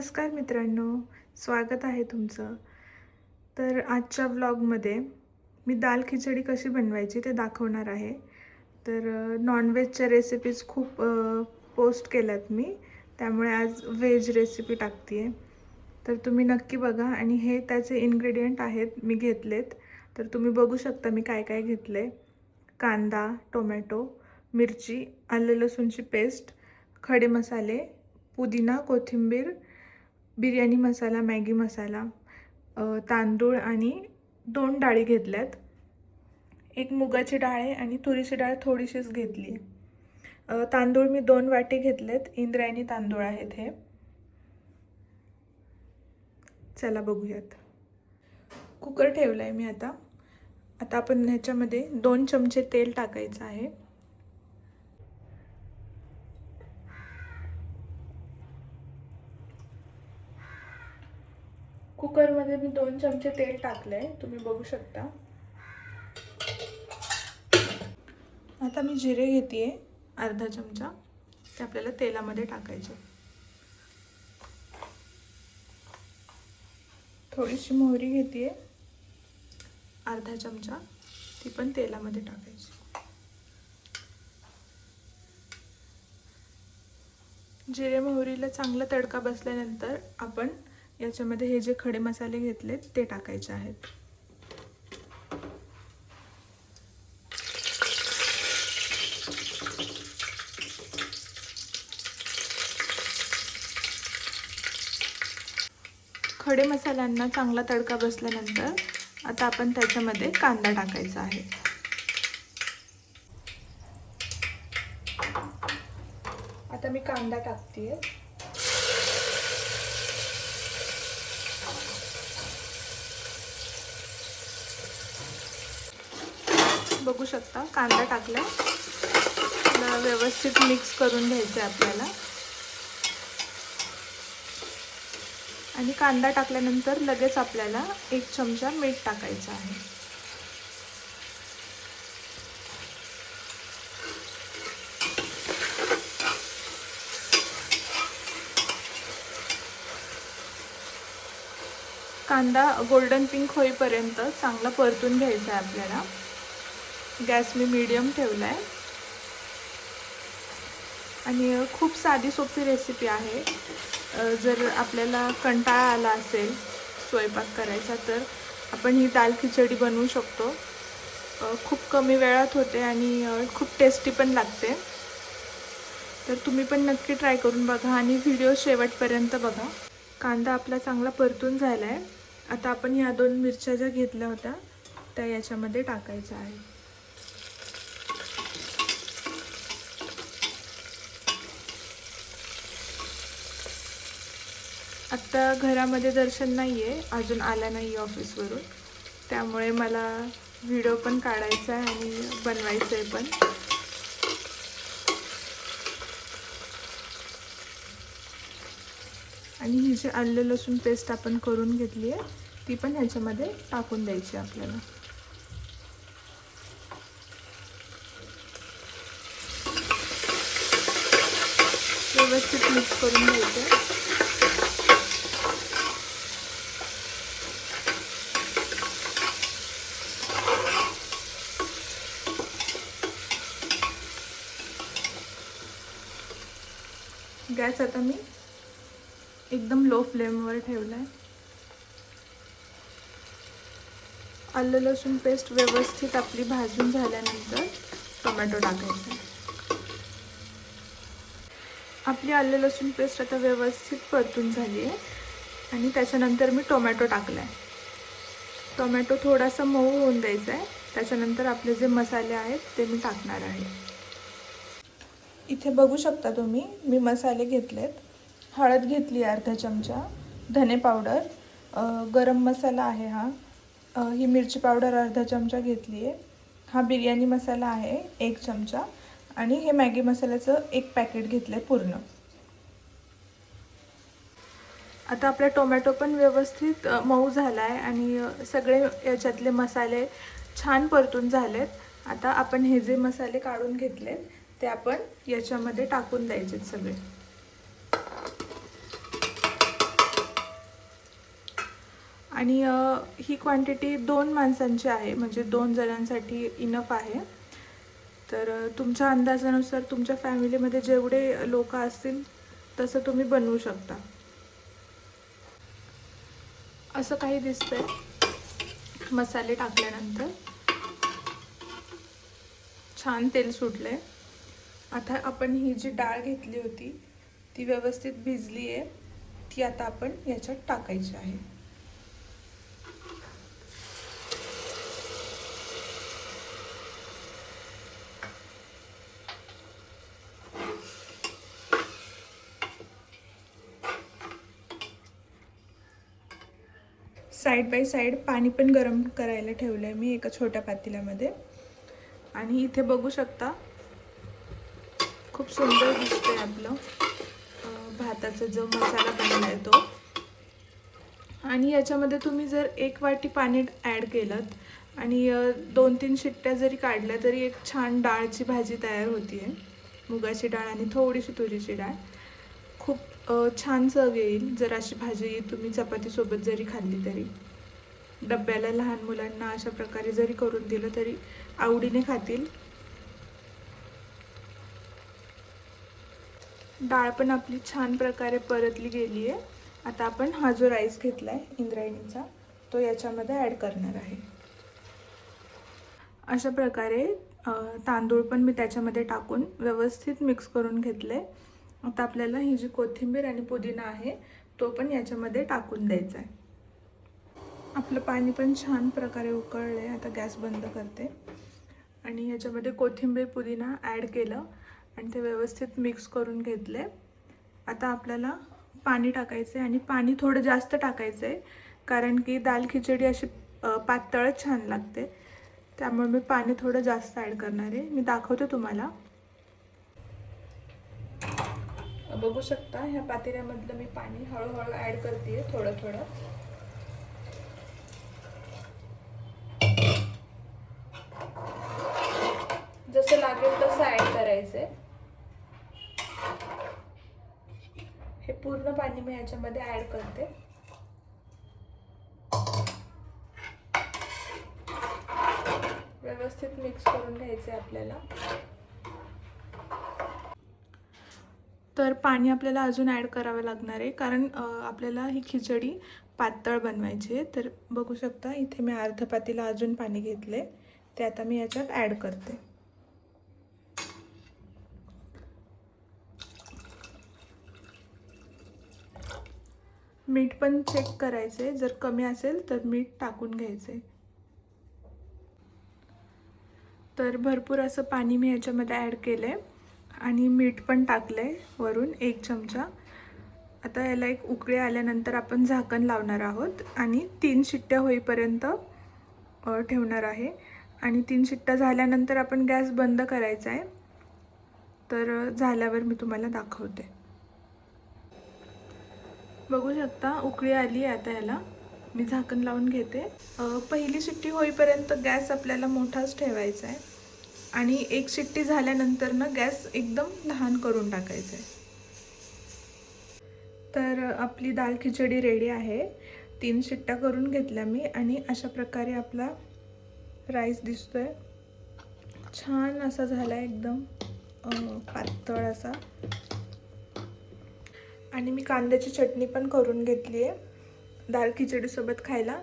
नमस्कार मित्रांनो, स्वागत आहे तुमचं. तर आजच्या व्लॉगमध्ये मी दाल खिचडी कशी बनवायची ते दाखवणार आहे. तर नॉनव्हेजच्या रेसिपीज खूप पोस्ट केल्यात मी, त्यामुळे आज व्हेज रेसिपी टाकते आहे. तर तुम्ही नक्की बघा. आणि हे त्याचे इन्ग्रेडियंट आहेत मी घेतलेत. तर तुम्ही बघू शकता मी काय काय घेतले. कांदा, टोमॅटो, मिरची, आलं लसूणची पेस्ट, खडे मसाले, पुदिना, कोथिंबीर, बिर्याणी मसाला, मॅगी मसाला, तांदूळ आणि 2 डाळी घेतल्यात. एक मुगाची डाळ आहे आणि तुरीची डाळ थोडीशीच घेतली आहे. तांदूळ मी 2 वाटी घेतलेत. इंद्रायणी तांदूळ आहेत हे. चला बघूयात. कुकर ठेवला आहे मी आता. आपण ह्याच्यामध्ये 2 चमचे तेल टाकायचं आहे. कुकरमध्ये मी 2 चमचे तेल टाकले आहे, तुम्ही बघू शकता. आता मी जिरे घेते आहे अर्धा चमचा. ते आपल्याला तेलामध्ये टाकायचे. थोडीशी मोहरी घेते आहे अर्धा चमचा, ती पण तेलामध्ये टाकायची. जिरे मोहरीला चांगला तडका बसल्यानंतर आपण याच्यामध्ये हे जे खडे मसाले घेतलेत ते टाकायचे आहेत. खडे मसाल्यांना चांगला तडका बसल्यानंतर आता आपण त्याच्यामध्ये कांदा टाकायचा आहे. आता मी कांदा टाकतेय. बघू शकता कांदा टाकला. व्यवस्थित मिक्स करून घ्यायचं आहे आपल्याला. आणि कांदा टाकल्यानंतर लगेच आपल्याला 1 चमचा मीठ टाकायचं आहे. कांदा गोल्डन पिंक होईपर्यंत चांगला परतून घ्यायचा आहे आपल्याला. गॅस मी मीडियम ठेवला आहे. आणि खूप साधी सोपी रेसिपी आहे. जर आपल्याला कंटाळा आला असेल स्वयंपाक करायचा तर आपण ही दाल खिचडी बनवू शकतो. खूप कमी वेळात होते आणि खूप टेस्टी पण लागते. तर तुम्ही पण नक्की ट्राय करून बघा आणि व्हिडिओ शेवटपर्यंत बघा. कांदा आपला चांगला परतून झाला आहे. आता आपण ह्या 2 मिरच्या ज्या घेतल्या होत्या त्या याच्यामध्ये टाकायच्या आहे. आत्ता घरामध्ये दर्शन नाही आहे, अजून आला नाही ऑफिसवरून, त्यामुळे मला व्हिडिओ पण काढायचा आहे आणि बनवायचं आहे पण. आणि ही जी आलं लसूण पेस्ट आपण करून घेतली आहे ती पण ह्याच्यामध्ये टाकून द्यायची आपल्याला. व्यवस्थित मिक्स करून घ्यायचं. गॅस आता मी एकदम लो फ्लेमवर ठेवला आहे. आलं लसूण पेस्ट व्यवस्थित आपली भाजून झाल्यानंतर टोमॅटो टाकायचा. आपली आलं लसूण पेस्ट आता व्यवस्थित परतून झाली आहे आणि त्याच्यानंतर मी टोमॅटो टाकला आहे. टोमॅटो थोडासा मऊ होऊन द्यायचा आहे. त्याच्यानंतर आपले जे मसाले आहेत ते मी टाकणार आहे. इथे बघू शकता तुम्ही मी मसाले घेतलेत. हळद घेतली अर्धा चमचा, धने पावडर, गरम मसाला आहे हा, ही मिरची पावडर अर्धा चमचा घेतली आहे, हा बिर्याणी मसाला आहे 1 चमचा आणि हे मॅगी मसाल्याचं 1 पॅकेट घेतलं आहे पूर्ण. आता आपला टोमॅटो पण व्यवस्थित मऊ झाला आहे आणि सगळे याच्यातले मसाले छान परतून झालेत. आता आपण हे जे मसाले काढून घेतलेत ते आपण याच्यामध्ये टाकून द्यायचे सगळे. आणि ही क्वांटिटी 2 माणसांची आहे, म्हणजे 2 जणांसाठी इनफ आहे. तर तुमच्या अंदाजानुसार तुमच्या फॅमिलीमध्ये जेवढे लोक असतील तसं तुम्ही बनवू शकता. असं काही दिसतंय मसाले टाकल्यानंतर. छान तेल सुटलंय. आता आपण ही जी डाळ घेतली होती ती व्यवस्थित भिजली आहे, ती आता आपण याच्यात टाकायची आहे. साईड बाय साईड पाणी पण गरम करायला ठेवलं आहे मी एका छोट्या पातेल्यामध्ये. आणि इथे बघू शकता खूप सुंदर दिसतंय आपलं भाताचा जो मसाला बनवला आहे तो. आणि याच्यामध्ये तुम्ही जर 1 वाटी पाणी ॲड केलं आणि 2-3 शिट्ट्या जरी काढल्या तरी एक छान डाळची भाजी तयार होती आहे. मुगाची डाळ आणि थोडीशी तुरीची डाळ. खूप छान चव येईल जर अशी भाजी तुम्ही चपातीसोबत जरी खाल्ली तरी. डब्याला लहान मुलांना अशा प्रकारे जरी करून दिलं तरी आवडीने खातील. डाळ पण आपली छान प्रकारे परतली गेली आहे. आता आपण हा जो राईस घेतला आहे इंद्रायणीचा तो याच्यामध्ये ॲड करणार आहे. अशा प्रकारे तांदूळ पण मी त्याच्यामध्ये टाकून व्यवस्थित मिक्स करून घेतले. आता आपल्याला ही जी कोथिंबीर आणि पुदिना आहे तो पण याच्यामध्ये टाकून द्यायचा आहे. आपलं पाणी पण छान प्रकारे उकळलं आहे. आता गॅस बंद करते आणि याच्यामध्ये कोथिंबीर पुदिना ॲड केलं आणि ते व्यवस्थित मिक्स करून घेतले. आता आपल्याला पाणी टाकायचं आहे आणि पाणी थोडं जास्त टाकायचं आहे, कारण की दाल खिचडी अशी पातळच छान लागते. त्यामुळे मी पाणी थोडं जास्त ॲड करणार आहे. मी दाखवते तुम्हाला. बघू शकता ह्या पातेल्यामधलं मी पाणी हळूहळू ॲड करते थोडं थोडं. जसं लागेल तसं ॲड करायचंय. हे पूर्ण पाणी मी याच्यामध्ये ॲड करते. व्यवस्थित मिक्स करून घ्यायचे आपल्याला. तर पाणी आपल्याला अजून ॲड करावं लागणार आहे, कारण आपल्याला ही खिचडी पातळ बनवायची आहे. तर बघू शकता इथे मी अर्ध पातेलं अजून पाणी घेतले, ते आता मी याच्यात ॲड करते. मीठ पण चेक करायचे, जर कमी असेल तर मीठ टाकून घ्यायचे. तर भरपूर असं पाणी मी याच्यामध्ये ॲड केलं आहे आणि मीठ पण टाकलं आहे वरून 1 चमचा. आता याला एक उकळी आल्यानंतर आपण झाकण लावणार आहोत आणि 3 शिट्ट्या होईपर्यंत ठेवणार आहे. आणि 3 शिट्ट्या झाल्यानंतर आपण गॅस बंद करायचा आहे. तर झाल्यावर मी तुम्हाला दाखवते. बघू शकता उकळी आली आहे. आता याला मी झाकण लावून घेते. पहिली शिट्टी होईपर्यंत गॅस आपल्याला मोठाच ठेवायचा आहे आणि 1 शिट्टी झाल्यानंतर गॅस एकदम लहान करून टाकायचा आहे. तर आपली दाल खिचडी रेडी आहे. 3 शिट्ट्या करून घेतल्या मी आणि अशा प्रकारे आपला राईस दिसतोय. छान असा झाला एकदम पातळ असा. आणि मी कांद्याची चटणी पण करून घेतली आहे दाल खिचडीसोबत खायला.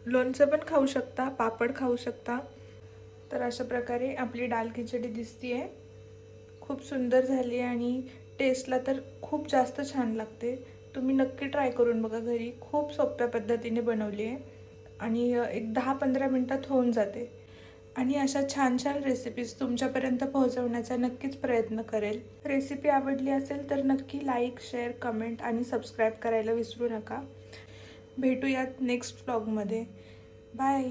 लोणचं पण खाऊ शकता, पापड खाऊ शकता. तर अशा प्रकारे आपली दाल खिचडी दिसते. खूप सुंदर झाली आणि टेस्टला तर खूप जास्त छान लागते. तुम्ही नक्की ट्राय करून बघा घरी. खूप सोप्या पद्धतीने बनवली आहे आणि एक 10-15 मिनटात होऊन जाते. आणि अशा छान छान रेसिपीज तुमच्यापर्यंत पोहोचवण्याचा नक्कीच प्रयत्न करेल. रेसिपी आवडली असेल तर नक्की लाईक, शेअर, कमेंट आणि सबस्क्राईब करायला विसरू नका. भेटूयात नेक्स्ट व्लॉगमध्ये. बाय.